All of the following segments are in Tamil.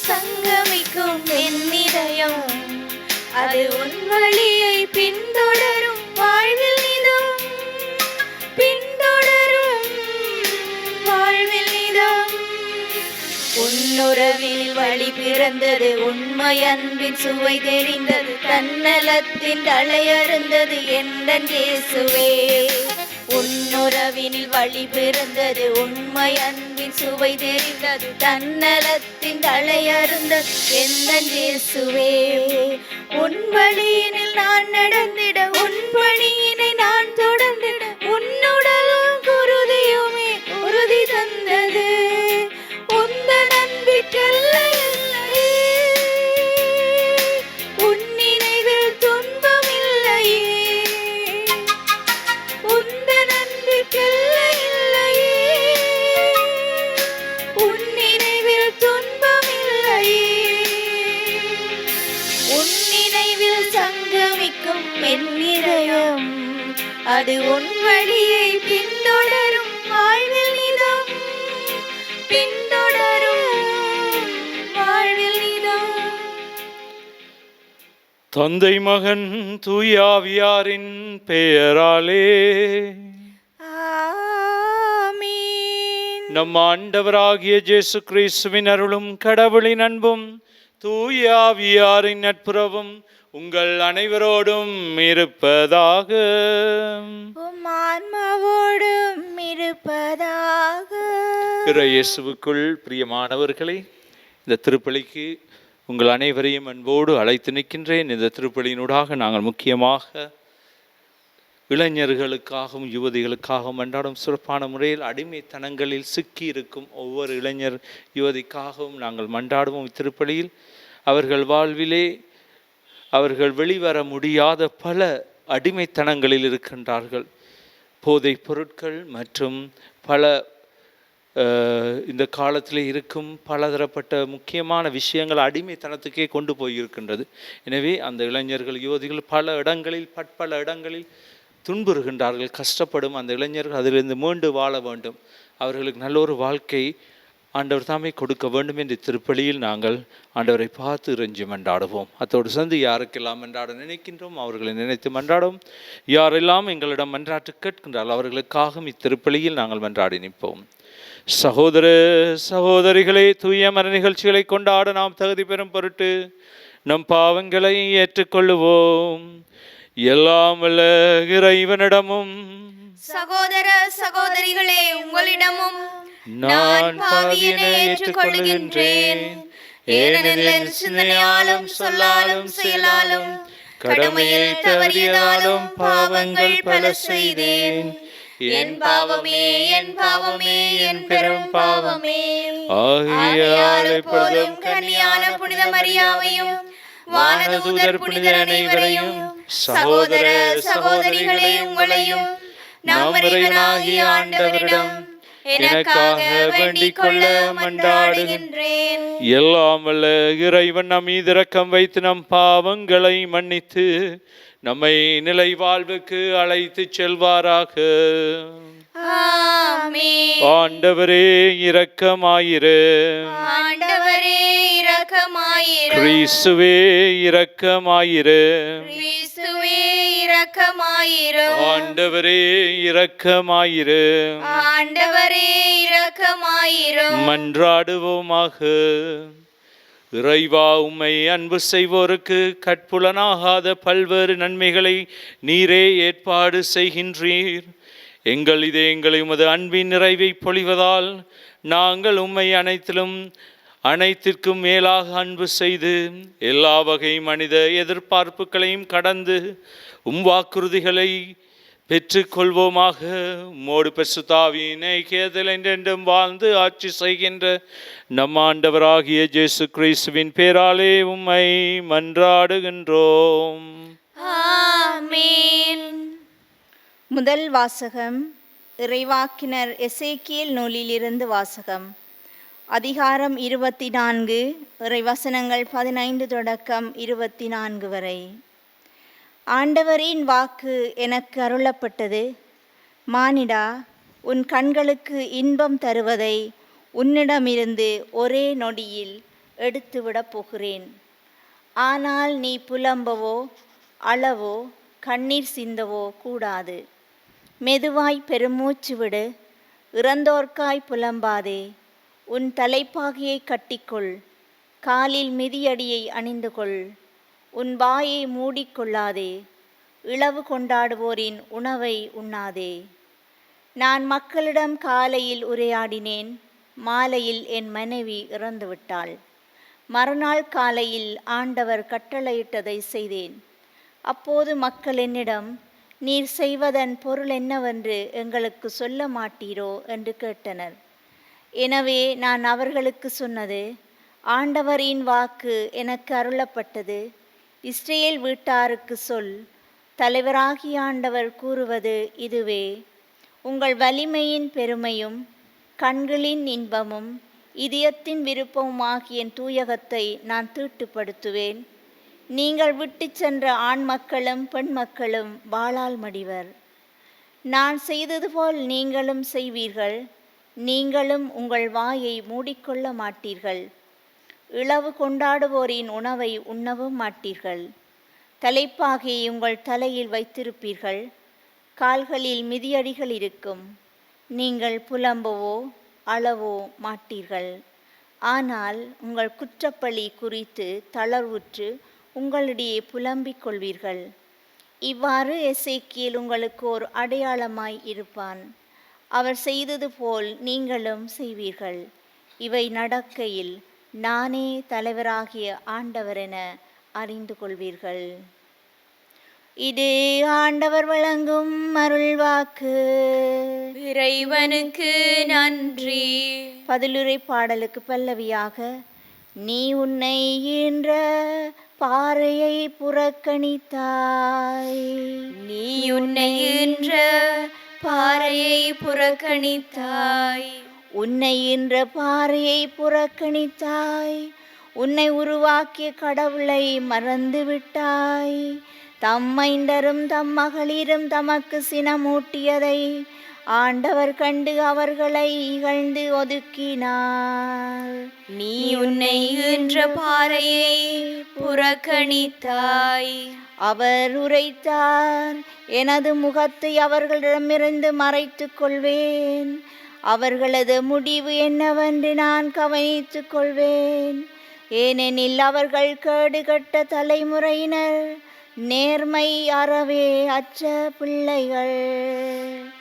சங்கமிக்கும் என் இதயம், அது உன் வழியை பின்தொடரும் வாழ்வில் நிதம், பின்தொடரும் வாழ்வில் நிதம். உன்னுறவில் வழி பிறந்தது, உண்மை அன்பின் சுவை தெரிந்தது, தன்னலத்தின் தலையறுந்தது எந்தன் இயேசுவே. உன்னுறவினில் வழி பிறந்தது, உண்மை அன்பின் சுவை தெரிந்தது, தன்னலத்தின் தலையறுந்தது எந்தன் இயேசுவே. உன் வழியினில் நான் நடந்திட, உன் பணியினை நான் தொடர்ந்திட, உன்னுடலும் குருதியுமே உறுதி தந்தது. உந்தன் அன்பிற்கெல்லை இல்லையே, உன் நினைவில் துன்பம் இல்லையே, உந்தன் அன்பிற்கெல்லை இல்லையே, உன் நினைவில் துன்பம் இல்லையே. உன் நினைவில் சங்கமிக்கும் என் இதயம், அது உன் வழியை பின்தொடரும் வாழ்வில் நிதம், பின்தொடரும் வாழ்வில் நிதம். தந்தை மகன் தூயாவியாரின் பெயராலே ஆமீன். நம் ஆண்டவராகிய இயேசு கிறிஸ்துவின் அருளும் கடவுளின் அன்பும் தூயாவியாரின் நட்புறவும் உங்கள் அனைவரோடும் இருப்பதாக. உம் ஆன்மாவோடும் இருப்பதாக. இயேசுவுக்குள் பிரியமானவர்களே, இந்த திருப்பலிக்கு உங்கள் அனைவரையும் அன்போடு அழைத்து நிற்கின்றேன். இந்த திருப்பலியினூடாக நாங்கள் முக்கியமாக இளைஞர்களுக்காகவும் யுவதிகளுக்காகவும் அன்றாடும் சிறப்பான முறையில் அடிமைத்தனங்களில் சிக்கி இருக்கும் ஒவ்வொரு இளைஞர் யுவதிக்காகவும் நாங்கள் மன்றாடுவோம். இத்திருப்பலியில் அவர்கள் வாழ்விலே அவர்கள் வெளிவர முடியாத பல அடிமைத்தனங்களில் இருக்கின்றார்கள். போதைப் பொருட்கள் மற்றும் பல இந்த காலத்தில் இருக்கும் பலதரப்பட்ட முக்கியமான விஷயங்கள் அடிமைத்தனத்துக்கே கொண்டு போயிருக்கின்றது. எனவே அந்த இளைஞர்கள் யுவதிகள் பல இடங்களில் பற்பல இடங்களில் துன்புறுகின்றார்கள், கஷ்டப்படும் அந்த இளைஞர்கள் அதிலிருந்து மீண்டு வாழ வேண்டும். அவர்களுக்கு நல்ல ஒரு வாழ்க்கை ஆண்டவர் தாமே கொடுக்க வேண்டும் என்று திருப்பலியில் நாங்கள் ஆண்டவரை பார்த்து இறைஞ்சி மன்றாடுவோம். அத்தோடு சேர்ந்து யாருக்கெல்லாம் மன்றாட நினைக்கின்றோம் அவர்களை நினைத்து மன்றாடும். யாரெல்லாம் எங்களிடம் மன்றாட்டு கேட்கின்றார்கள் அவர்களுக்காக இத்திருப்பலியில் நாங்கள் மன்றாடி நிற்போம். சகோதர சகோதரிகளே, தூய மர நிகழ்ச்சிகளை கொண்டாட நாம் தகுதி பெறும் பொருட்டு நம் பாவங்களை ஏற்றுக்கொள்ளுவோம். எல்லாம் வல்ல இறைவனிடமும் சகோதர சகோதரிகளே உங்களிடமும் நான் பாவியினை ஏற்றுக்கொள்கின்றேன். ஏனெனில் என் சிந்தனையாலும் சொல்லாலும் செயலாலும் கடமையில் தவறியதாலும் பாவங்கள் பல செய்தேன். என் பாவமே, என் பாவமே, என் பெரும் பாவமே. ஆகையால் எப்பொழுதும் கன்னியான புனித மரியாவையும் வானதூதர் புனிதர் அனைவரையும் சகோதர சகோதரிகளே உங்களையும் நம் இறைவனாகிய ஆண்டவரிடம் எனக்காக வேண்டிக் கொள்ள மன்றாடுகின்றேன். எல்லாம் வல்ல இறைவன் நம் மீது இரக்கம் வைத்து நம் பாவங்களை மன்னித்து நம்மை நிலை வாழ்வுக்கு அழைத்து செல்வாராக. ஆமென். ஆண்டவரே இரக்கமாயிரு. ஆண்டவரே இரக்கமாயிரு. கிறிஸ்துவே இரக்கமாயிரு. கிறிஸ்துவே இரக்கமாயிரு. ஆண்டவரே இரக்கமாயிரு. ஆண்டவரே இரக்கமாயிரு. மன்றாடுவோமாக. இறைவா, உம்மை அன்பு செய்வோருக்கு கட்புலனாகாத பல்வேறு நன்மைகளை நீரே ஏற்பாடு செய்கின்றீர். எங்கள் இதயங்களை உமது அன்பின் நிறைவை பொழிவதால் நாங்கள் உம்மை அனைத்திற்கும் மேலாக அன்பு செய்து எல்லா வகை மனித எதிர்பார்ப்புகளையும் கடந்து வாக்குறுதிகளை பெற்றுக்கொள்வோமாக. உம்மோடு பரிசுத்த ஆவியின் ஐக்கியத்தில் என்றென்றும் வாழ்ந்து ஆட்சி செய்கின்ற நம் ஆண்டவராகிய இயேசு கிறிஸ்துவின் பேராலே உம்மை மன்றாடுகின்றோம். ஆமென். முதல் வாசகம் இறைவாக்கினர் எசேக்கியேல் நூலிலிருந்து வாசகம். அதிகாரம் 24, இறைவசனங்கள் 15 தொடக்கம் 24 வரை. ஆண்டவரின் வாக்கு எனக்கு அருளப்பட்டது. மானிடா, உன் கண்களுக்கு இன்பம் தருவதை உன்னிடமிருந்து ஒரே நொடியில் எடுத்துவிடப் போகிறேன். ஆனால் நீ புலம்பவோ அழவோ கண்ணீர் சிந்தவோ கூடாது. மெதுவாய் பெருமூச்சு விடு. இறந்தோர்க்காய் புலம்பாதே. உன் தலைப்பாகையை கட்டிக்கொள். காலில் மிதியடியை அணிந்து கொள். உன் வாயை மூடிக்கொள்ளாதே. இளவு கொண்டாடுவோரின் உணவை உண்ணாதே. நான் மக்களிடம் காலையில் உரையாடினேன். மாலையில் என் மனைவி இறந்துவிட்டாள். மறுநாள் காலையில் ஆண்டவர் கட்டளையிட்டதை செய்தேன். அப்போது மக்கள் என்னிடம், நீர் செய்வதன் பொருள் என்னவென்று எங்களுக்கு சொல்ல மாட்டீரோ என்று கேட்டனர். எனவே நான் அவர்களுக்கு சொன்னது, ஆண்டவரின் வாக்கு எனக்கு அருளப்பட்டது. இஸ்ரேல் வீட்டாருக்கு சொல், தலைவராகிய ஆண்டவர் கூறுவது இதுவே. உங்கள் வலிமையின் பெருமையும் கண்களின் இன்பமும் இதயத்தின் விருப்பமுமாகிய என் தூயகத்தை நான் தீட்டுப்படுத்துவேன். நீங்கள் விட்டு சென்ற ஆண் மக்களும் பெண் மக்களும் வாளால் மடிவர். நான் செய்தது போல் நீங்களும் செய்வீர்கள். நீங்களும் உங்கள் வாயை மூடிக்கொள்ள மாட்டீர்கள். இளவு கொண்டாடுவோரின் உணவை உண்ணவும் மாட்டீர்கள். தலைப்பாகையை உங்கள் தலையில் வைத்திருப்பீர்கள். கால்களில் மிதியடிகள் இருக்கும். நீங்கள் புலம்பவோ அழவோ மாட்டீர்கள். ஆனால் உங்கள் குற்றப்பழி குறித்து தளர்வுற்று உங்களிடையே புலம்பிக் கொள்வீர்கள். இவ்வாறு எசேக்கியேல் உங்களுக்கு ஒரு அடையாளமாய் இருப்பான். அவர் செய்தது போல் நீங்களும் செய்வீர்கள். இவை நடக்கையில் நானே தலைவராகிய ஆண்டவரென அறிந்து கொள்வீர்கள். இது ஆண்டவர் வழங்கும் அருள்வாக்கு. இறைவனுக்கு நன்றி. பதிலுரை பாடலுக்கு பல்லவியாக, நீ உன்னை ஈன்ற பாறையை புறக்கணித்தாய். நீ உன்னை ஈன்ற பாறையை புறக்கணித்தாய். உன்னை ஈன்ற பாறையை புறக்கணித்தாய். உன்னை உருவாக்கிய கடவுளை மறந்துவிட்டாய். தம்மைண்டரும் தம் மகளிரும் தமக்கு சினமூட்டியதை ஆண்டவர் கண்டு அவர்களை இகழ்ந்து ஒதுக்கினார். நீ உன்னை ஈன்ற பாறையை புறக்கணித்தாய். அவர் உரைத்தார், எனது முகத்தை அவர்களிடமிருந்து மறைத்துக் கொள்வேன். அவர்களது முடிவு என்னவென்று நான் கவனித்துக் கொள்வேன். ஏனெனில் அவர்கள் கேடுகட்ட தலைமுறையினர், நேர்மை அறவே அற்ற பிள்ளைகள்.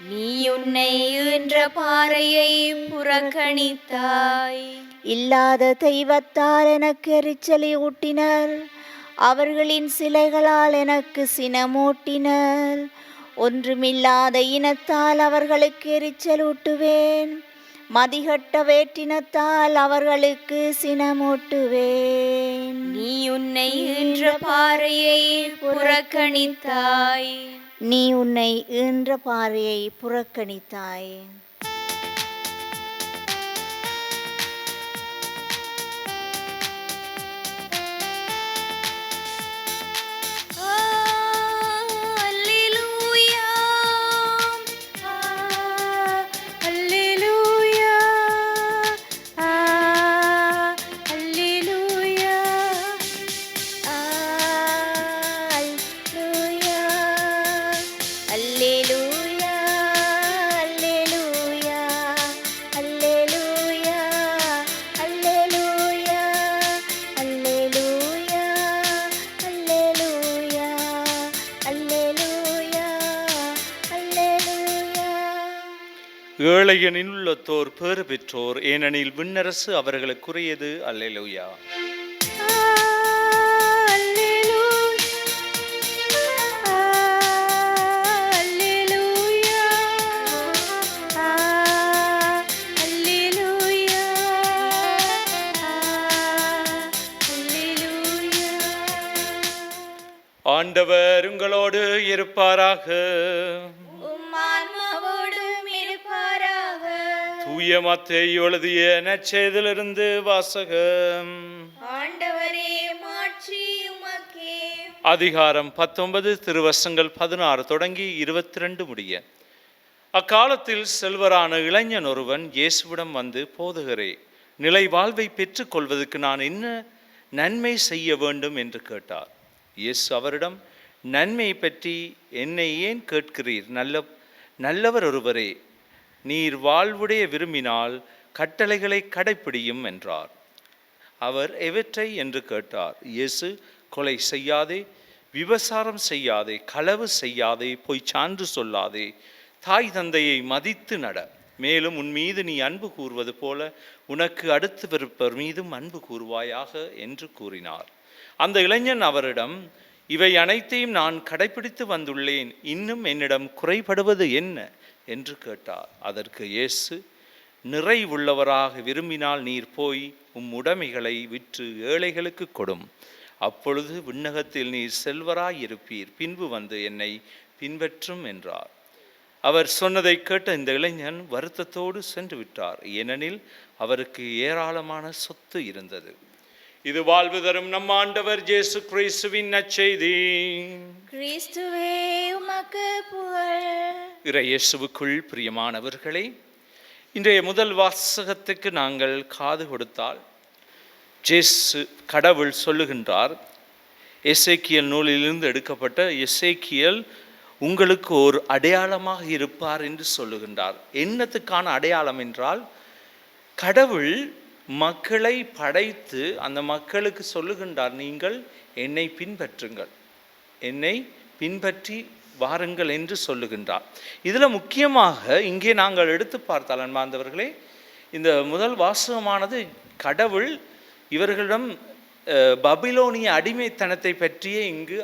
நீ உன்னை ஈன்ற பாறையை புறக்கணித்தாய். இல்லாத தெய்வத்தால் எனக்கு எரிச்சலை ஊட்டினர். அவர்களின் சிலைகளால் எனக்கு சினமூட்டினர். ஒன்றுமில்லாத இனத்தால் அவர்களுக்கு எரிச்சல் ஊட்டுவேன். மதிகட்ட வேற்றினத்தால் அவர்களுக்கு சினமூட்டுவேன். நீ உன்னை ஈன்ற பாறையை புறக்கணித்தாய். நீ உன்னை ஈன்ற பாறையை புறக்கணித்தாய். ஏழையனின் உள்ளத்தோர் பேறு பெற்றோர், ஏனெனில் விண்ணரசு அவர்களுக்குரியது. அல்லேலூயா. ஆண்டவர் உங்களோடு இருப்பாராக. தூய மத்தேயு எழுதிய நற்செய்தியிலிருந்து வாசகம். ஆண்டவரே, மாட்சி உமக்கே. அதிகாரம் 19 திருவசனங்கள் 16 தொடங்கி 22 முடிய. அக்காலத்தில் செல்வரான இளைஞன் ஒருவன் இயேசுவிடம் வந்து, போதுகிறே, நிலை வாழ்வை பெற்றுக்கொள்வதற்கு நான் என்ன நன்மை செய்ய வேண்டும் என்று கேட்டார். இயேசு அவரிடம், நன்மையை பற்றி என்னை ஏன் கேட்கிறீர்? நல்லவர் ஒருவரே, நீர் வாழ்வுடைய விரும்பினால் கட்டளைகளை கடைப்பிடியும் என்றார். அவர் எவற்றை என்று கேட்டார். இயேசு, கொலை செய்யாதே, விபசாரம் செய்யாதே, களவு செய்யாதே, பொய் சான்று சொல்லாதே, தாய் தந்தையை மதித்து நட, மேலும் உன் மீது நீ அன்பு கூறுவது போல உனக்கு அடுத்து விருப்பர் மீதும் அன்பு கூறுவாயாக என்று கூறினார். அந்த இளைஞன் அவரிடம், இவை அனைத்தையும் நான் கடைபிடித்து வந்துள்ளேன், இன்னும் என்னிடம் குறைபடுவது என்ன என்று கேட்டார். அதற்கு இயேசு, நிறைவுள்ளவராக விரும்பினால் நீர் போய் உடைமைகளை விற்று ஏழைகளுக்கு கொடும், அப்பொழுது விண்ணகத்தில் நீர் செல்வராயிருப்பீர், பின்பு வந்து என்னை பின்பற்றும் என்றார். அவர் சொன்னதை கேட்ட இந்த இளைஞன் வருத்தத்தோடு சென்று விட்டார், ஏனெனில் அவருக்கு ஏராளமான சொத்து இருந்தது. இது வாழ்வு தரும் நம் ஆண்டவர் இயேசு கிறிஸ்துவின் நற்செய்தி. கிறிஸ்துவே உமக்கு புகழ். இறை இயேசுவுக்குள் பிரியமானவர்களே, இன்றைய முதல் வாசகத்துக்கு நாங்கள் காது கொடுத்தால், கடவுள் சொல்லுகின்றார், எசேக்கியல் நூலிலிருந்து எடுக்கப்பட்ட எசேக்கியல் உங்களுக்கு ஒரு அடையாளமாக இருப்பார் என்று சொல்லுகின்றார். என்னத்துக்கான அடையாளம் என்றால், கடவுள் மக்களை படைத்து அந்த மக்களுக்கு சொல்லுகின்றார், நீங்கள் என்னை பின்பற்றுங்கள், என்னை பின்பற்றி வாருங்கள் என்று சொல்லுகின்றார். இதில் முக்கியமாக இங்கே நாங்கள் எடுத்து பார்த்தால் அன்பார்ந்தவர்களே, இந்த முதல் வாசகமானது கடவுள் இவர்களிடம் பபிலோனிய அடிமைத்தனத்தை பற்றியே இங்கு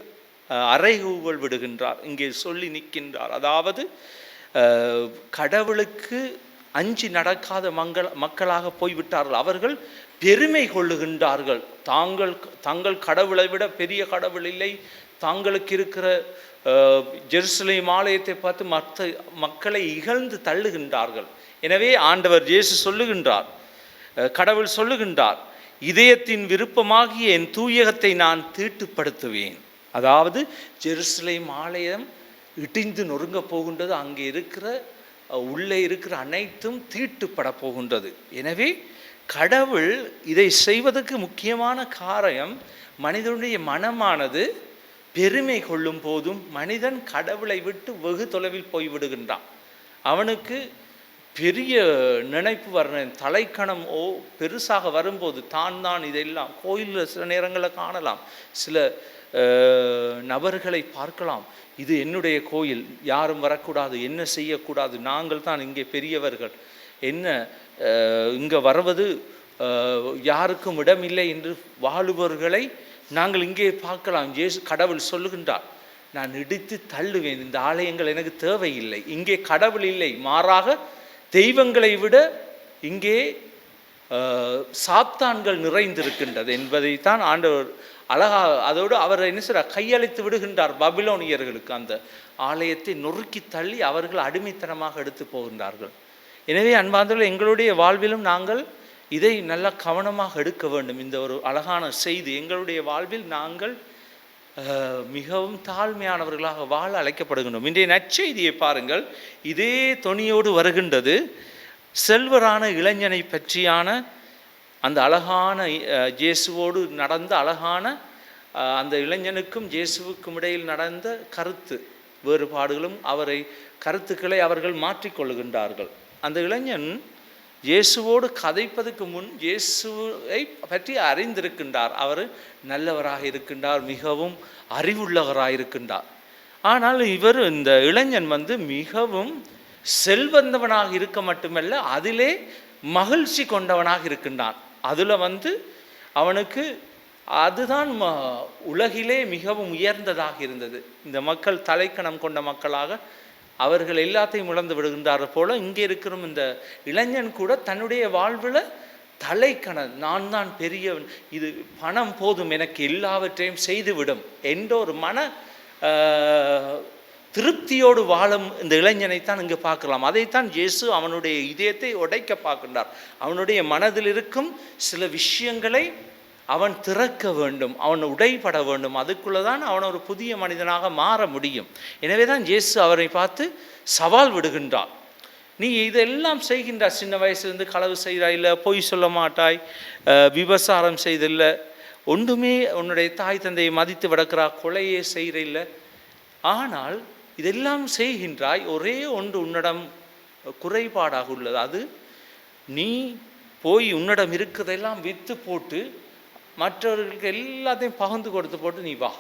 அறைகூவல் விடுகின்றார், இங்கே சொல்லி நிற்கின்றார். அதாவது கடவுளுக்கு அஞ்சி நடக்காத மக்களாக போய்விட்டார்கள். அவர்கள் பெருமை கொள்ளுகின்றார்கள், தங்கள் கடவுளை விட பெரிய கடவுள் இல்லை, தாங்களுக்கு இருக்கிற ஜெருசலேம் ஆலயத்தை பார்த்து மற்ற மக்களை இகழ்ந்து தள்ளுகின்றார்கள். எனவே ஆண்டவர் இயேசு சொல்லுகின்றார், கடவுள் சொல்லுகின்றார், இதயத்தின் விருப்பமாகிய என் தூயகத்தை நான் தீட்டுப்படுத்துவேன். அதாவது ஜெருசலேம் ஆலயம் இடிந்து நொறுங்க போகின்றது, அங்கே இருக்கிற உள்ளே இருக்கிற அனைத்தும் தீட்டுப்பட போகின்றது. எனவே கடவுள் இதை செய்வதற்கு முக்கியமான காரணம், மனிதனுடைய மனமானது பெருமை கொள்ளும் போதும் மனிதன் கடவுளை விட்டு வெகு தொலைவில் போய்விடுகின்றான். அவனுக்கு பெரிய நினைப்பு வரணும், தலைக்கணம் பெருசாக வரும்போது தான் இதெல்லாம் கோயிலில் சில நேரங்களில் காணலாம், சில நபர்களை பார்க்கலாம், இது என்னுடைய கோயில், யாரும் வரக்கூடாது, என்ன செய்யக்கூடாது, நாங்கள் தான் இங்கே பெரியவர்கள், என்ன இங்கே வருவது யாருக்கும் இடமில்லை என்று வாழுபவர்களை நாங்கள் இங்கே பார்க்கலாம். கடவுள் சொல்லுகின்றார், நான் இடித்து தள்ளுவேன், இந்த ஆலயங்கள் எனக்கு தேவையில்லை, இங்கே கடவுள் இல்லை, மாறாக தெய்வங்களை விட இங்கே சாத்தான்கள் நிறைந்திருக்கின்றது என்பதைத்தான் ஆண்டவர் அழகாக, அதோடு அவர் என்ன சொல்றார், கையளித்து விடுகின்றார் பபிலோனியர்களுக்கு. அந்த ஆலயத்தை நொறுக்கி தள்ளி அவர்கள் அடிமைத்தனமாக எடுத்து போகின்றார்கள். எனவே அன்பார்ந்தவர்களே, எங்களுடைய வாழ்விலும் நாங்கள் இதை நல்லா கவனமாக எடுக்க வேண்டும். இந்த ஒரு அழகான செய்தி, எங்களுடைய வாழ்வில் நாங்கள் மிகவும் தாழ்மையானவர்களாக வாழ அழைக்கப்படுகின்றோம். இன்றைய நற்செய்தியை பாருங்கள், இதே தொனியோடு வருகின்றது. செல்வரான இளைஞனை பற்றியான அந்த அழகான இயேசுவோடு நடந்த அழகான அந்த இளைஞனுக்கும் இயேசுவுக்கும் இடையில் நடந்த கருத்து வேறுபாடுகளும் கருத்துக்களை அவர்கள் மாற்றிக்கொள்ளுகின்றார்கள். அந்த இளைஞன் இயேசுவோடு கதைப்பதற்கு முன் இயேசுவை பற்றி அறிந்திருக்கின்றார், அவர் நல்லவராக இருக்கின்றார், மிகவும் அறிவுள்ளவராக இருக்கின்றார். ஆனால் இந்த இளைஞன் மிகவும் செல்வந்தவனாக இருக்க மட்டுமல்ல, அதிலே மகிழ்ச்சி கொண்டவனாக இருக்கின்றான். அதில் அவனுக்கு அதுதான் உலகிலே மிகவும் உயர்ந்ததாக இருந்தது. இந்த மக்கள் தலைக்கணம் கொண்ட மக்களாக அவர்கள் எல்லாத்தையும் இழந்து விடுகின்றார்கள் போல, இங்கே இருக்கிற இந்த இளைஞன் கூட தன்னுடைய வாழ்வில் தலைக்கணம், நான் தான் பெரியவன், இது பணம் போதும், எனக்கு எல்லாவற்றையும் செய்துவிடும் என்ற ஒரு மன திருப்தியோடு வாழும் இந்த இளைஞனைத்தான் இங்கே பார்க்கலாம். அதைத்தான் இயேசு அவனுடைய இதயத்தை உடைக்க பார்க்கின்றார். அவனுடைய மனதில் இருக்கும் சில விஷயங்களை அவன் திறக்க வேண்டும், அவன் உடைபட வேண்டும், அதுக்குள்ளே தான் அவன் ஒரு புதிய மனிதனாக மாற முடியும். எனவே தான் இயேசு அவரை பார்த்து சவால் விடுகின்றார். நீ இதெல்லாம் செய்கின்றாய், சின்ன வயசுலேருந்து களவு செய்கிறாய், இல்லை பொய் சொல்ல மாட்டாய், விபசாரம் செய்தில்ல, ஒன்றுமே உன்னுடைய தாய் தந்தையை மதித்து விடக்கிறா, கொலையே செய்கிற. ஆனால் இதெல்லாம் செய்கின்றாய், ஒரே ஒன்று உன்னிடம் குறைபாடாக உள்ளது. அது நீ போய் உன்னிடம் இருக்கிறதெல்லாம் விற்று போட்டு மற்றவர்களுக்கு எல்லாத்தையும் பகிர்ந்து கொடுத்து போட்டு நீ வா,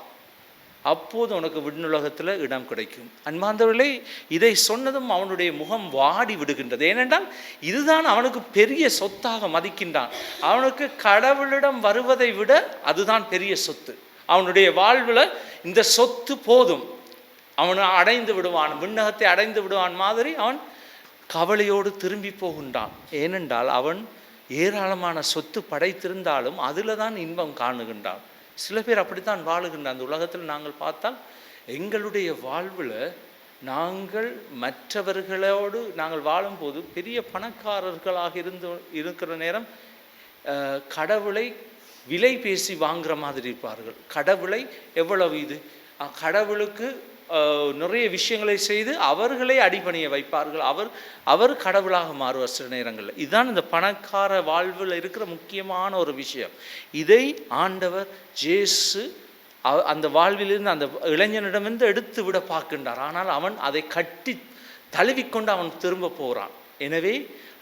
அப்போது உனக்கு விண்ணுலகத்தில் இடம் கிடைக்கும். அன்பார்ந்தவர்களே, இதை சொன்னதும் அவனுடைய முகம் வாடி விடுகின்றது. ஏனென்றால் இதுதான் அவனுக்கு பெரிய சொத்தாக மதிக்கின்றான். அவனுக்கு கடவுளிடம் வருவதை விட அதுதான் பெரிய சொத்து. அவனுடைய வாழ்வில் இந்த சொத்து போதும், அவன் அடைந்து விடுவான், விண்ணகத்தை அடைந்து விடுவான் மாதிரி அவன் கவலையோடு திரும்பி போகின்றான். ஏனென்றால் அவன் ஏராளமான சொத்து படைத்திருந்தாலும் அதில் தான் இன்பம் காணுகின்றான். சில பேர் அப்படித்தான் வாழுகின்ற அந்த உலகத்தில் நாங்கள் பார்த்தால் எங்களுடைய வாழ்வில் நாங்கள் மற்றவர்களோடு நாங்கள் வாழும்போது பெரிய பணக்காரர்களாக இருக்கிற நேரம் கடவுளை விலை பேசி வாங்குற மாதிரி இருப்பார்கள். கடவுளை எவ்வளவு இது, கடவுளுக்கு நிறைய விஷயங்களை செய்து அவர்களை அடிபணிய வைப்பார்கள். அவர் கடவுளாக மாறுவார் சில நேரங்களில். இதுதான் இந்த பணக்கார வாழ்வில் இருக்கிற முக்கியமான ஒரு விஷயம். இதை ஆண்டவர் இயேசு அந்த வாழ்விலிருந்து அந்த இளைஞனிடமிருந்து எடுத்து விட பார்க்கின்றார். ஆனால் அவன் அதை கட்டி தழுவிக்கொண்டு அவன் திரும்ப போகிறான். எனவே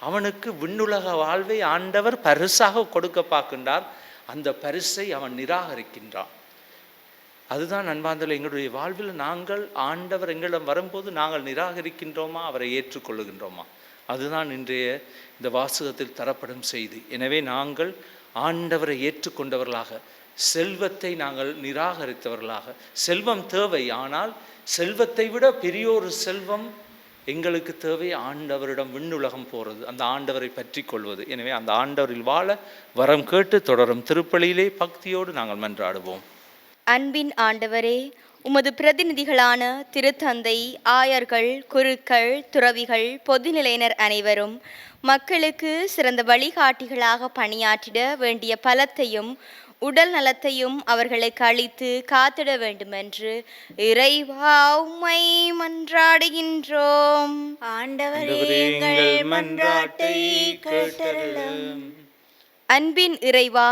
அவனுக்கு விண்ணுலக வாழ்வை ஆண்டவர் பரிசாக கொடுக்க பார்க்கின்றார். அந்த பரிசை அவன் நிராகரிக்கின்றான். அதுதான் அன்பார்ந்தவர்களே, எங்களுடைய வாழ்வில் நாங்கள் ஆண்டவர் எங்களிடம் வரும்போது நாங்கள் நிராகரிக்கின்றோமா, அவரை ஏற்றுக்கொள்ளுகின்றோமா? அதுதான் இன்றைய இந்த வாசகத்தில் தரப்படும் செய்தி. எனவே நாங்கள் ஆண்டவரை ஏற்றுக்கொண்டவர்களாக, செல்வத்தை நாங்கள் நிராகரித்தவர்களாக, செல்வம் தேவை, ஆனால் செல்வத்தை விட பெரியோரு செல்வம் எங்களுக்கு தேவை, ஆண்டவரிடம் விண்ணுலகம் போகிறது, அந்த ஆண்டவரை பற்றி கொள்வது. எனவே அந்த ஆண்டவரில் வாழ வரம் கேட்டு தொடரும் திருப்பலியிலே பக்தியோடு நாங்கள் மன்றாடுவோம். அன்பின் ஆண்டவரே, உமது பிரதிநிதிகளான திருத்தந்தை, ஆயர்கள், குருக்கள், துறவிகள், பொதுநிலையினர் அனைவரும் மக்களுக்கு சிறந்த வழிகாட்டிகளாக பணியாற்றிட வேண்டிய பலத்தையும் உடல் நலத்தையும் அவர்களுக்கு அளித்து காத்திட வேண்டுமென்று இறைவா உம்மை மன்றாடுகின்றோம். ஆண்டவரே, எங்கள் மன்றாட்டை கேட்டருளும். அன்பின் இறைவா,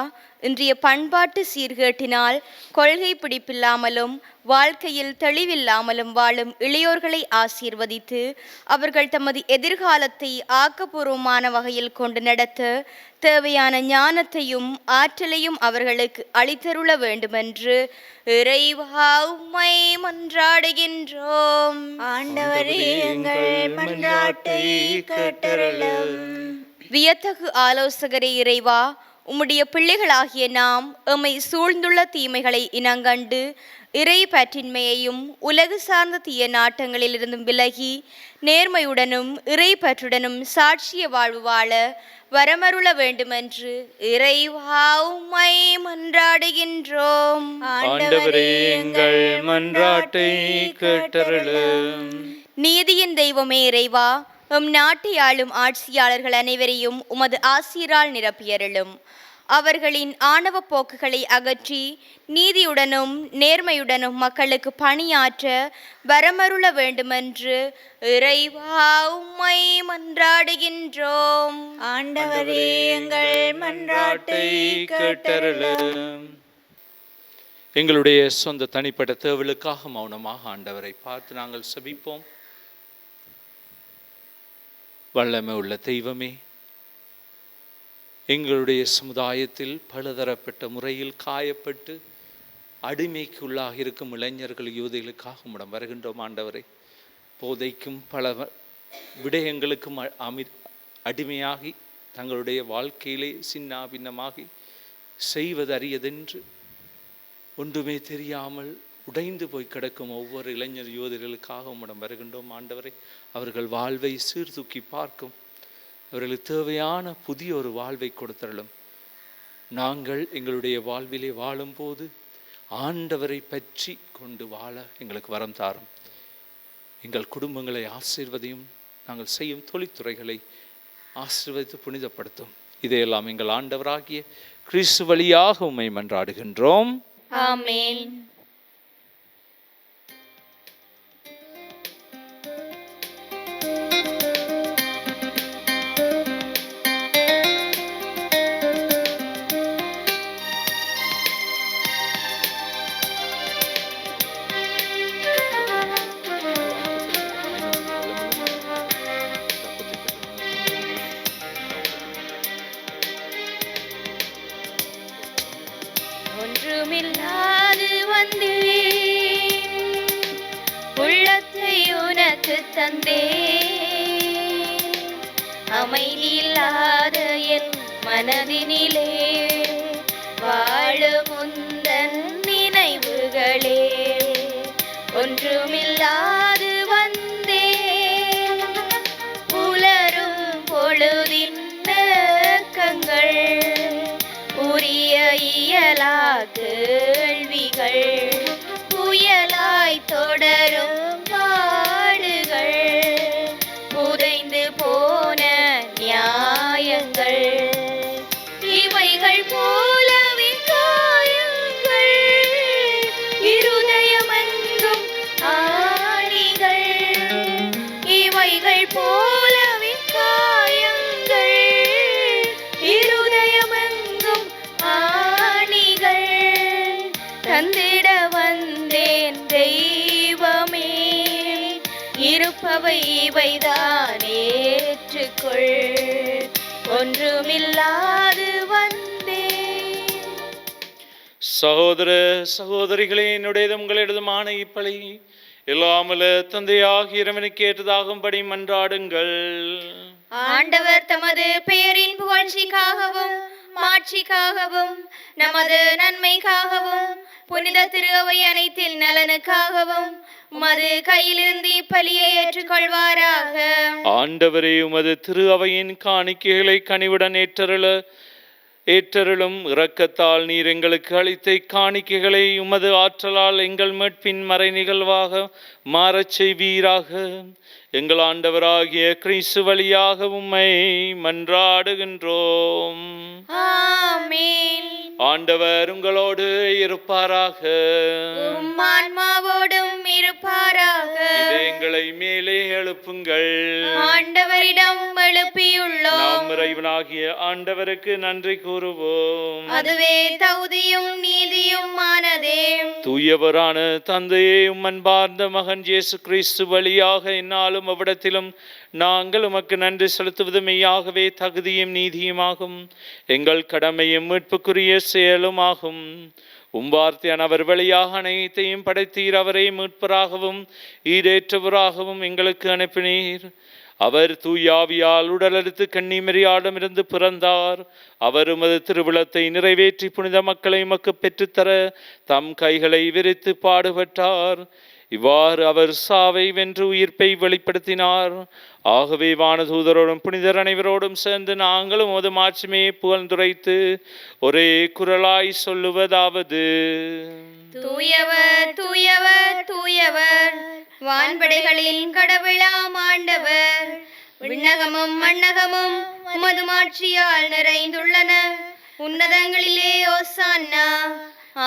இன்றைய பண்பாட்டு சீர்கேட்டினால் கொள்கை பிடிப்பில்லாமலும் வாழ்க்கையில் தெளிவில்லாமலும் வாழும் இளையோர்களை ஆசீர்வதித்து அவர்கள் தமது எதிர்காலத்தை ஆக்கப்பூர்வமான வகையில் கொண்டு நடத்த தேவையான ஞானத்தையும் ஆற்றலையும் அவர்களுக்கு அளித்தருள வேண்டுமென்று இறைவா உம்மை மன்றாடுகின்றோம். ஆண்டவரே, எங்கள் மன்றாட்டை கேட்டருளும். வியத்தகு ஆலோசகரே இறைவா, உம்முடைய பிள்ளைகளாகிய நாம் எம்மை சூழ்ந்துள்ள தீமைகளை இனங்கண்டு இறை பற்றின்மையையும் உலகு சார்ந்த தீய நாட்டங்களிலிருந்தும் விலகி நேர்மையுடனும் இறை பற்றுடனும் சாட்சிய வாழ்வு வாழ வரமருள வேண்டுமென்று இறைவா உம்மை மன்றாடுகின்றோம். ஆண்டவரே, எங்கள் மன்றாட்டை கேட்டருளும். நீதியின் தெய்வமே இறைவா, எம் நாட்டை ஆளும் ஆட்சியாளர்கள் அனைவரையும் உமது ஆசீரால் நிரப்பியருளும். அவர்களின் ஆணவ போக்குகளை அகற்றி நீதியுடனும் நேர்மையுடனும் மக்களுக்கு பணியாற்ற வரமருள வேண்டுமென்று இறைவா உம்மை மன்றாடுகின்றோம். ஆண்டவரே, எங்கள் மன்றாட்டை கேட்டருளும். எங்களுடைய சொந்த தனிப்பட்ட தேவலுக்காக மௌனமாக ஆண்டவரை பார்த்து நாங்கள் செபிப்போம். வல்லமை உள்ள தெய்வமே, எங்களுடைய சமுதாயத்தில் பலதரப்பட்ட முறையில் காயப்பட்டு அடிமைக்குள்ளாக இருக்கும் இளைஞர்கள், யுவதிகளுக்காக உம்மிடம் வருகின்றோம். ஆண்டவரை, போதைக்கும் பல விடயங்களுக்கும் அடிமையாகி தங்களுடைய வாழ்க்கையிலே சின்ன பின்னமாகி செய்வதறியதென்று ஒன்றுமே தெரியாமல் உடைந்து போய் கிடக்கும் ஒவ்வொரு இளைஞர் யுவதிகளுக்காக உம்மிடம் வருகின்றோம். ஆண்டவரை, அவர்கள் வாழ்வை சீர்தூக்கி பார்க்கும், அவர்களுக்கு தேவையான புதிய ஒரு வாழ்வை கொடுத்தருளும். நாங்கள் எங்களுடைய வாழ்விலே வாழும்போது ஆண்டவரை பற்றி கொண்டு வாழ எங்களுக்கு வரம் தாரும். எங்கள் குடும்பங்களை ஆசீர்வதியும், நாங்கள் செய்யும் தொழில்துறைகளை ஆசீர்வதித்து புனிதப்படுத்தும். இதையெல்லாம் எங்கள் ஆண்டவராகிய கிறிஸ்து வழியாக உம்மை மன்றாடுகின்றோம். ஆமென். ஒன்றுமில்லாது வந்தே உள்ளத்தை உனக்கு தந்தே அமைதியில்லாத என் மனதினிலே வாழும் உந்தன் நினைவுகளே ஒன்றுமில்லாது வந்தே புலரும் பொழுதின் நக்கங்கள் உரிய இயலா கேள்விகள் புயலாய் தொடரும் பாடுகள் புதைந்து போன நியாயங்கள் இவைகள் போலவே காயங்கள் இருதயமெங்கும் ஆணிகள் இவைகள் போலவே காயங்கள் இருதயமெங்கும் ஆணிகள் தந்திட வந்தேன் தெய்வமே இருப்பவை இவைதான் ஏற்றுக்கொள் ஒன்றுமில்லாது வந்தே. சகோதர சகோதரிகளே, என்னுடையது உங்களிடதுமான இப்பலி எல்லாமல தந்தையாகிய இறைவனுக்கு ஏற்றதாகும்படி மன்றாடுங்கள். ஆண்டவர் தமது பெயரின் புகழ்ச்சிக்காகவும் மாட்சிக்காகவும் நமது நன்மைக்காகவும் புனித திரு அவை அனைத்தின் நலனுக்காகவும் உமது கையிலிருந்து இப்பலியை ஏற்றுக்கொள்வாராக. ஆண்டவரே, உமது திரு அவையின் காணிக்கைகளை கனிவுடன் ஏற்றருளும் இரக்கத்தால் நீர் எங்களுக்கு அளித்த காணிக்கைகளை உமது ஆற்றலால் எங்கள் மீட்பின் மறை நிகழ்வாக மாறச் செய்வீராக. எங்கள் ஆண்டவராகிய கிறிஸ்து வழியாக உம்மை மன்றாடுகின்றோம். ஆமென். ஆண்டவர் உங்களோடு இருப்பாராக. உம் ஆன்மாவோடும் இருப்பாராக. இதயங்களை மேலே எழுப்புங்கள். ஆண்டவரிடம் எழுப்பியுள்ளோம். நாம் இறைவனாகிய ஆண்டவருக்கு நன்றி கூறுவோம். அதுவே தகுதியும் நீதியும் ஆனதே. தூயவரான தந்தையே, உம் அன்பார்ந்த மகன் இயேசு கிறிஸ்து வழியாக என்னாலும் அவ்விடத்திலும் நாங்கள் உமக்கு நன்றி செலுத்துவது மெய்யாகவே தகுதியும் நீதியுமாகும், எங்கள் கடமையும் மீட்புக்குரிய செயலுமாகும். வார்த்தையான அவர் வழியாக அனைத்தையும் படைத்தீர். அவரை மீட்பராகவும் ஈடேற்றவராகவும் எங்களுக்கு அனுப்பினீர். அவர் தூயாவியால் உடலெடுத்து கன்னிமரியாடமிருந்து பிறந்தார். அவர் உமது திருவிழத்தை நிறைவேற்றி புனித மக்களை உமக்கு பெற்றுத்தர தம் கைகளை விரித்து பாடுபட்டார். இவ்வாறு அவர் சாவை வென்று உயிர்ப்பை வெளிப்படுத்தினார். ஆகவே வானதூதரோடும் புனிதர் அனைவரோடும் சேர்ந்து நாங்களும் உமது மாட்சிமையை புகழ்ந்துரைத்து ஒரே குரலாய் சொல்லுவதாவது: தூயவர் தூயவர் தூயவர், வான்படைகளின் கடவுளாம் ஆண்டவர். விண்ணகமும் மண்ணகமும் உமது மாட்சியால் நிறைந்துள்ளன. உன்னதங்களிலே ஓசான்னா.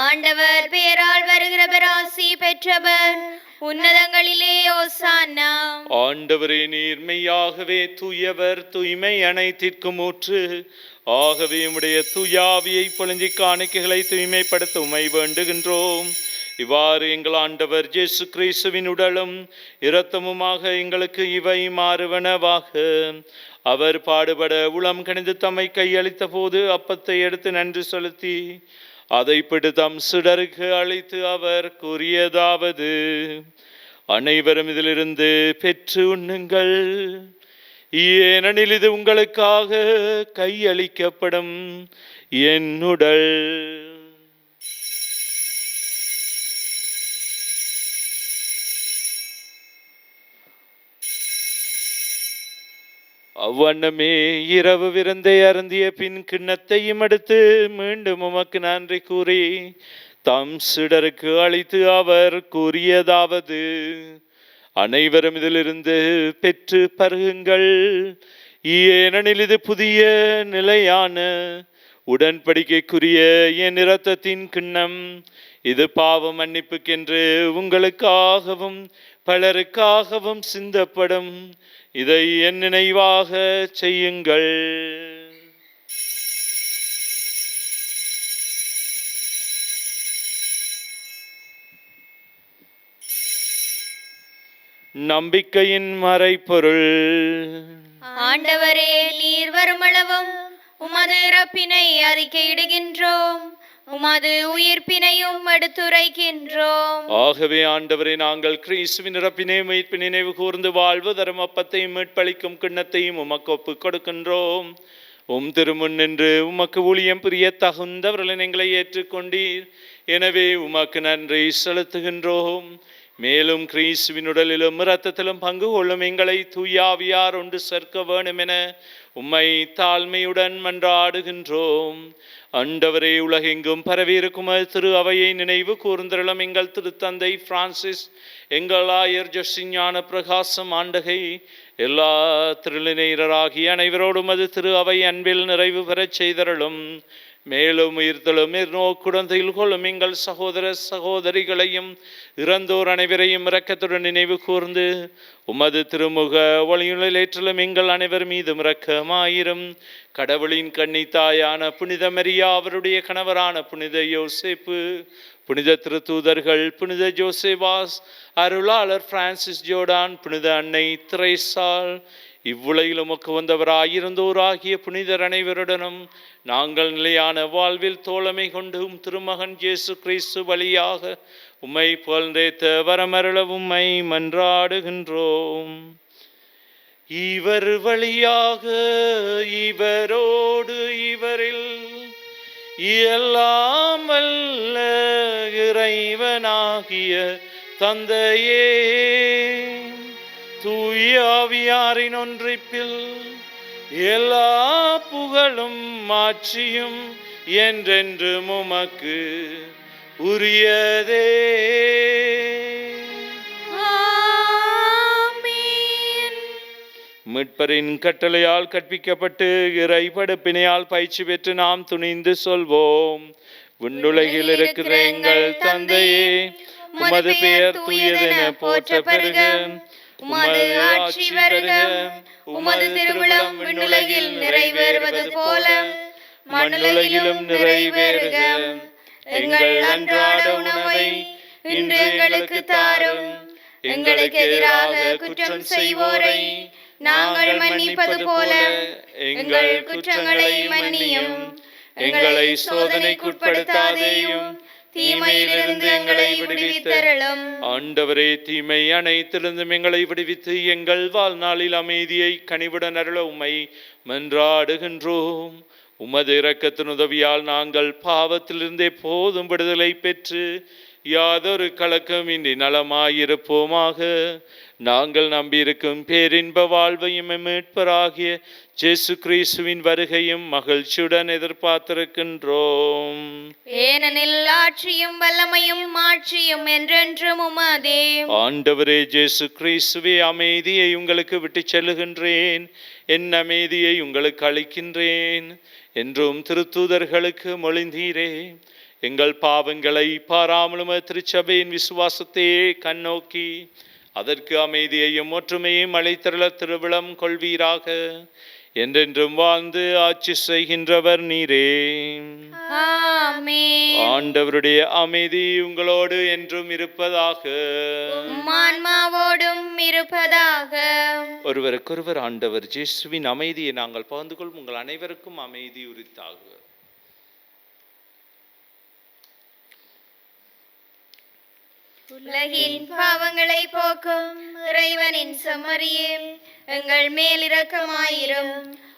ஆண்டவர் பெயரால் வருகிற பெராசி பெற்றவர். உன்னதங்களிலே ஓசான்னா. ஆண்டவரே, நீர் மெய்யாகவே தூயவர், தூய்மை அனைத்திற்கும் ஊற்று. ஆகவே உம்முடைய தூயாவியை பொழிஞ்சி காணிக்கைகளை தூய்மைப்படுத்த உம்மை வேண்டுகின்றோம். இவ்வாறு எங்கள் ஆண்டவர் இயேசு கிறிஸ்துவின் உடலும் இரத்தமுமாக எங்களுக்கு இவை மாறுவனவாக. அவர் பாடுபட உளம் கணிந்து தம்மை கையளித்த போது அப்பத்தை எடுத்து நன்றி செலுத்தி அதை பிடித்தம் சிடருக்கு அளித்து அவர் கூறியதாவது: அனைவரும் இதிலிருந்து பெற்று உண்ணுங்கள், ஏனெனில் இது உங்களுக்காக கையளிக்கப்படும் என் உடல். அவ்வண்ணமே இரவு விருந்தை அருந்திய பின் கிண்ணத்தையும் எடுத்து மீண்டும் உமக்கு நன்றி கூறி தம் சீடருக்கு அளித்து அவர் கூறியதாவது: அனைவரும் இதிலிருந்து பெற்று பருகுங்கள், ஏனெனில் இது புதிய நிலையான உடன்படிக்கைக்குரிய என் இரத்தத்தின் கிண்ணம். இது பாவ மன்னிப்புக்கென்று உங்களுக்காகவும் பலருக்காகவும் சிந்தப்படும். இதை என் நினைவாக செய்யுங்கள். நம்பிக்கையின் மறைபொருள். ஆண்டவரே, நீர் வருமளவும் உமது இறப்பினை அறிக்கையிடுகின்றோம். உமது உயிர்ப்பினையும் எடுத்துரைக்கின்றோம். ஆகவே ஆண்டவரே, நாங்கள் கிறிஸ்துவின் இறப்பினை மீட்பு நினைவு கூர்ந்து வாழ்வு தரும் அப்பத்தையும் மீட்பளிக்கும் கிண்ணத்தையும் உமக்கு ஒப்புக் கொடுக்கின்றோம். உம் திருமுன் நின்று உமக்கு ஊழியம் புரிய தகுந்தவர்களை எங்களை ஏற்றுக்கொண்டீர். எனவே உமக்கு நன்றி செலுத்துகின்றோம். மேலும் கிறிஸ்துவின் உடலிலும் இரத்தத்திலும் பங்கு கொள்ளும் எங்களை தூயாவியார் ஒன்று சேர்க்க வேண்டும் என உம்மை தாழ்மையுடன் மன்றாடுகின்றோம். ஆண்டவரே, உலகெங்கும் பரவியிருக்கும் திரு அவையை நினைவு கூர்ந்தருளும் எங்கள் திருத்தந்தை பிரான்சிஸ், எங்கள் ஆயர் ஜொசிஞான பிரகாசம் ஆண்டகை, எல்லா திருநிலையராகிய அனைவரோடும் அது திரு அவை அன்பில் நிறைவு பெறச் செய்தருளும். மேலும் உயிர்த்தலும் நோக்குடன் கொள்ளும் எங்கள் சகோதர சகோதரிகளையும் இறந்தோர் அனைவரையும் இரக்கத்துடன் நினைவு கூர்ந்து உமது திருமுக ஒளியுளேற்றலும் எங்கள் அனைவர் மீதும் இரக்கமாயிரும். கடவுளின் கன்னி தாயான புனித மரியா, அவருடைய கணவரான புனித யோசேப்பு, புனித திருத்தூதர்கள், புனித ஜோசேவாஸ், அருளாளர் பிரான்சிஸ் ஜோர்டான், புனித அன்னை திரேசாள், இவ்வுலகில் உமக்கு வந்தவராயிருந்தோராகிய புனிதர் அனைவருடனும் நாங்கள் நிலையான வாழ்வில் தோழமை கொண்டும் திருமகன் இயேசு கிறிஸ்து வழியாக உம்மை புகழ்ந்தேத்த வரமருள உம்மை மன்றாடுகின்றோம். இவர் வழியாக, இவரோடு, இவரில் எல்லாம் வல்ல இறைவனாகிய தந்தையே, தூயாவியாரின் ஒன்றிப்பில் எல்லா புகழும் மாட்சியும் என்றென்று உமக்கு உரியதே. மீட்பரின் கட்டளையால் கற்பிக்கப்பட்டு இறைபடுப்பினையால் பயிற்சி பெற்று நாம் துணிந்து சொல்வோம். விண்ணுலகில் இருக்கிற எங்கள் தந்தையே, உமது பெயர் தூயதென போற்ற பெறுக. உமது ஆட்சி வருக. உமது திருவிழம் விண்ணுலகில் நிறைவேறுவது போல மண்ணுலகிலும் நிறைவேறுக. எங்கள் அன்றாட உணவை இன்று எங்களுக்கு தாரும். எங்களுக்கு எதிராக குற்றம் செய்வோரை நாங்கள் மன்னிப்பது போல எங்கள் குற்றங்களை மன்னியும். எங்களை சோதனைக்குட்படுத்தாதேயும், தீமையிலிருந்து எங்களை விடுவித்தருளும். ஆண்டவரே, தீமை அனைத்திலிருந்தும் எங்களை விடுவித்து எங்கள் வாழ்நாளில் அமைதியை கனிவுடன் அருள உம்மை மன்றாடுகின்றோம். உமது இரக்கத்தின் உதவியால் நாங்கள் பாவத்திலிருந்து எப்போதும் விடுதலை பெற்று யாதொரு கலக்கமின்றி நலமாயிருப்போமாக. நாங்கள் நம்பியிருக்கும் பேரின்ப வாழ்வையும் மீட்பராகிய இயேசு கிறிஸ்துவின் வருகையும் மகிழ்ச்சியுடன் எதிர்பார்த்திருக்கின்றோம். ஏனெனில் ஆட்சியும் வல்லமையும் மாட்சியும் என்றென்றும் உமதே. ஆண்டவரே இயேசு கிறிஸ்துவே, அமைதியை உங்களுக்கு விட்டு செல்லுகின்றேன், என் அமைதியை உங்களுக்கு அளிக்கின்றேன் என்றும் திருத்தூதர்களுக்கு மொழிந்தீரே. எங்கள் பாவங்களை பாராமலும் திருச்சபையின் விசுவாசத்தையே கண்ணோக்கி அதற்கு அமைதியையும் ஒற்றுமையும் அளித்தருள திருவிழம் கொள்வீராக. என்றென்றும் வாழ்ந்து ஆட்சி செய்கின்றவர் நீரே. ஆமென். ஆண்டவருடைய அமைதி உங்களோடு என்றும் இருப்பதாக. ஆன்மாவோடும் இருப்பதாக. ஒருவருக்கொருவர் ஆண்டவர் இயேசுவின் அமைதியை நாங்கள் பகிர்ந்து கொள்ளும். உங்கள் அனைவருக்கும் அமைதி உரித்தாக. உலகின் பாவங்களை போக்கும் இறைவனின் செம்மறியே, எங்கள் மேல் இரக்கமாயிரும்.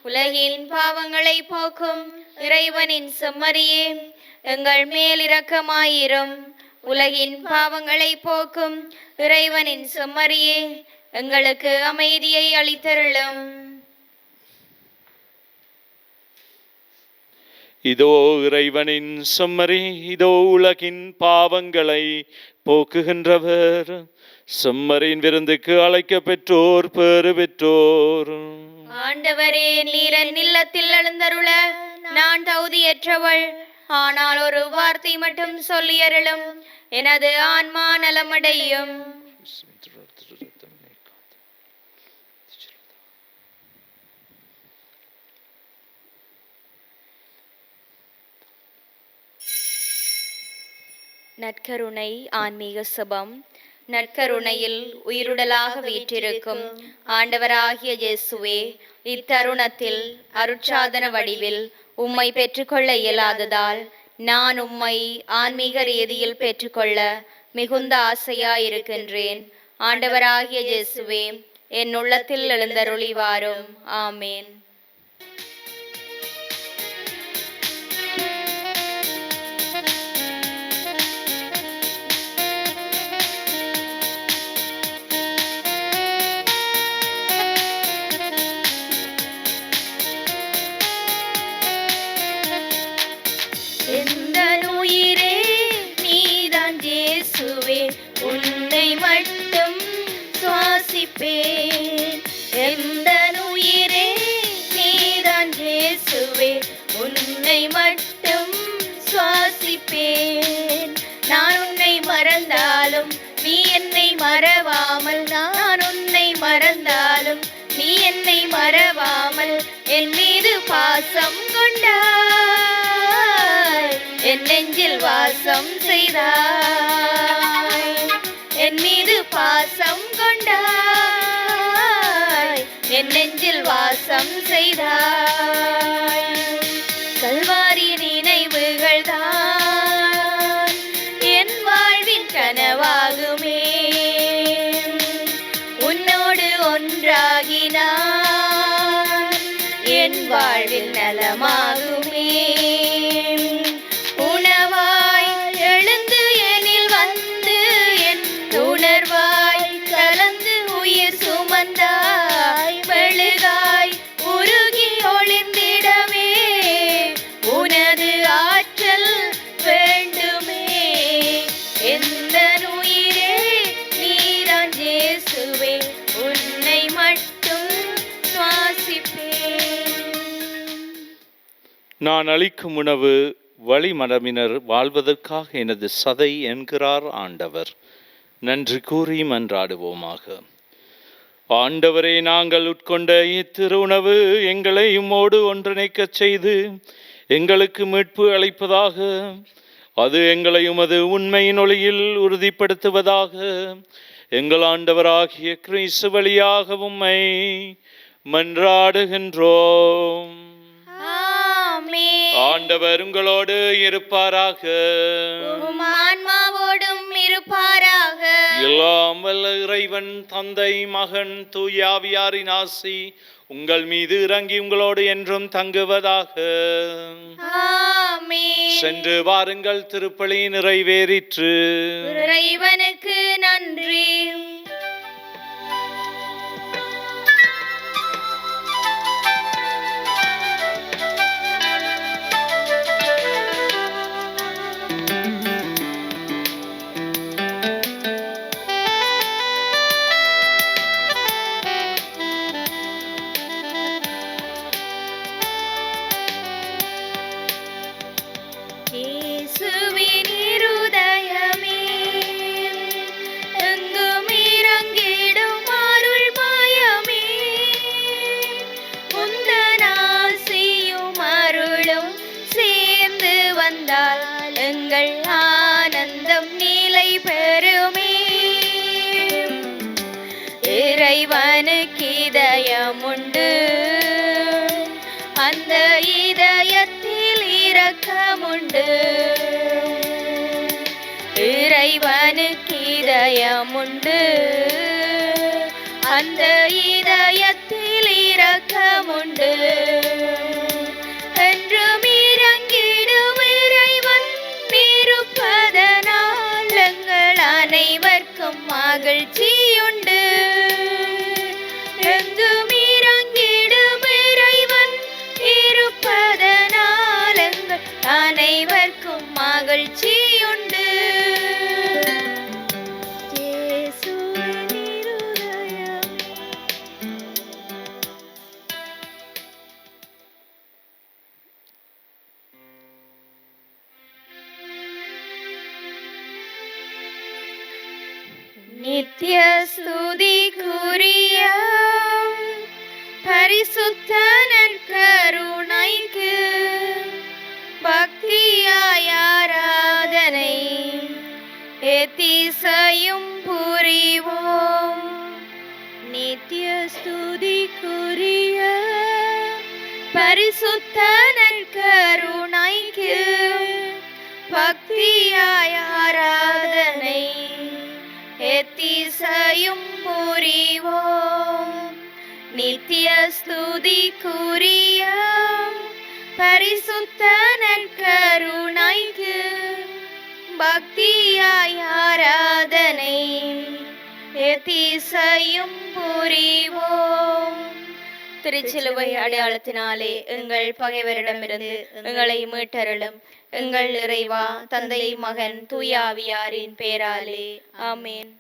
உலகின் பாவங்களை போக்கும் இறைவனின் செம்மறியே, எங்கள் மேல் இரக்கமாயிரும். உலகின் பாவங்களை போக்கும் இறைவனின் செம்மறியே, எங்களுக்கு அமைதியை அளித்தருளும். இதோ இறைவனின் செம்மறி, இதோ உலகின் பாவங்களை போக்குகின்றவர். செம்மறியின் விருந்துக்கு அழைக்க பெற்றோர் பேறு பெற்றோர். ஆண்டவரே, நீர் என் இல்லத்தில் எழுந்தருள நான் தகுதியற்றவள். ஆனால் ஒரு வார்த்தை மட்டும் சொல்லியருளும், எனது ஆன்மா நலமடையும். நற்கருணை ஆன்மீக சபம். நற்கருணையில் உயிருடலாக வீற்றிருக்கும் ஆண்டவராகிய இயேசுவே, இத்தருணத்தில் அருட்சாதன வடிவில் உம்மை பெற்றுக்கொள்ள இயலாததால் நான் உம்மை ஆன்மீக ரீதியில் பெற்றுக்கொள்ள மிகுந்த ஆசையாயிருக்கின்றேன். ஆண்டவராகிய இயேசுவே, என் உள்ளத்தில் எழுந்தருளி வாரும். ஆமேன். உன்னை மட்டும் சுவாசிப்பேன். எந்தன் உயிரே நீதான் இயேசுவே, உன்னை மட்டும் சுவாசிப்பேன். நான் உன்னை மறந்தாலும் நீ என்னை மறவாமல், நான் உன்னை மறந்தாலும் நீ என்னை மறவாமல் என் மீது பாசம் கொண்டாய், என் நெஞ்சில் வாசம் செய்தாய். என் மீது பாசம் கொண்டாய், என் நெஞ்சில் வாசம் செய்தாய். கல்வாரி நினைவுகள் தான் என் வாழ்வின் கனவாகுமே, உன்னோடு ஒன்றாகினான் என் வாழ்வில் நலமாகுமே. உணவாய் எழுந்து எனில் வந்து என் உணர்வாய் கலந்து உயிர் சுமந்தாய். மெழுகாய் உருகி ஒளிர்ந்திடவே உனது ஆற்றல் வேண்டுமே. எந்த உயிரே நீதான் இயேசுவே, உன்னை மட்டும் சுவாசிப்பேன். நான் அளிக்கும் உணவு வழிமரபினர் வாழ்வதற்காக எனது சதை என்கிறார் ஆண்டவர். நன்றி கூறி மன்றாடுவோமாக. ஆண்டவரே, நாங்கள் உட்கொண்ட இத்திருவுணவு எங்களை உம்மோடு ஒன்றிணைக்கச் செய்து எங்களுக்கு மீட்பு அளிப்பதாக. அது எங்களை உமது உண்மையின் ஒளியில் உறுதிப்படுத்துவதாக. எங்கள் ஆண்டவராகிய கிறிஸ்து வழியாக உம்மை மன்றாடுகின்றோம். ஆண்டவர் உங்களோடு இருப்பாராக, உம் ஆன்மாவோடும் இருப்பாராக. எல்லாம் வல்ல இறைவன் தந்தை, மகன், தூய ஆவியாரின் ஆசி உங்கள் மீது இறங்கி உங்களோடு என்றும் தங்குவதாக. ஆமென். சென்று வாருங்கள், திருப்பலி நிறைவேறிற்று. இறைவனுக்கு நன்றி. இயேசுவின் இருதயமே, எங்கும் இறங்கிடும் அருள் மாயமே, உந்தன் ஆசியும் அருளும் சேர்ந்து வந்தால் எங்கள் ஆனந்தம் நிலை பெறுமே. இறைவனுக்கு இதயம் உண்டு, அந்த இதயத்தில் இரக்கமுண்டு. இறைவனுக்கு இதயம் உண்டு, அந்த இதயத்தில் இரக்கமுண்டு. என்றும் இறங்கிடும் இறைவன் இருப்பதனால் எங்கள் அனைவர்க்கும் மகிழ்ச்சியுண்டு. எங்கும் இறங்கிடும் இறைவன் இருப்பதனால் எங்கள் அனைவர்க்கும் மகிழ்ச்சியுண்டு. இயேசுவின் இருதயமே. நித்ய ஸ்துதிக்குரிய பரிசுத்த நற்கருணைக்கு பக்தியாய் ஆராதனை எத்திசையும் புரிவோம். நித்ய ஸ்துதிக்குரிய பரிசுத்த நற்கருணைக்கு ஸ்துதிக்குரிய பரிசுத்த நற்கருணைக்கு பக்தியாய் ஆராதனை எத்திசையும் புரிவோம். திருச்சிலுவை அடையாளத்தினாலே எங்கள் பகைவரிடமிருந்து எங்களை மீட்டருளும். எங்கள் இறைவா, தந்தை, மகன், தூய ஆவியாரின் பேராலே ஆமேன்.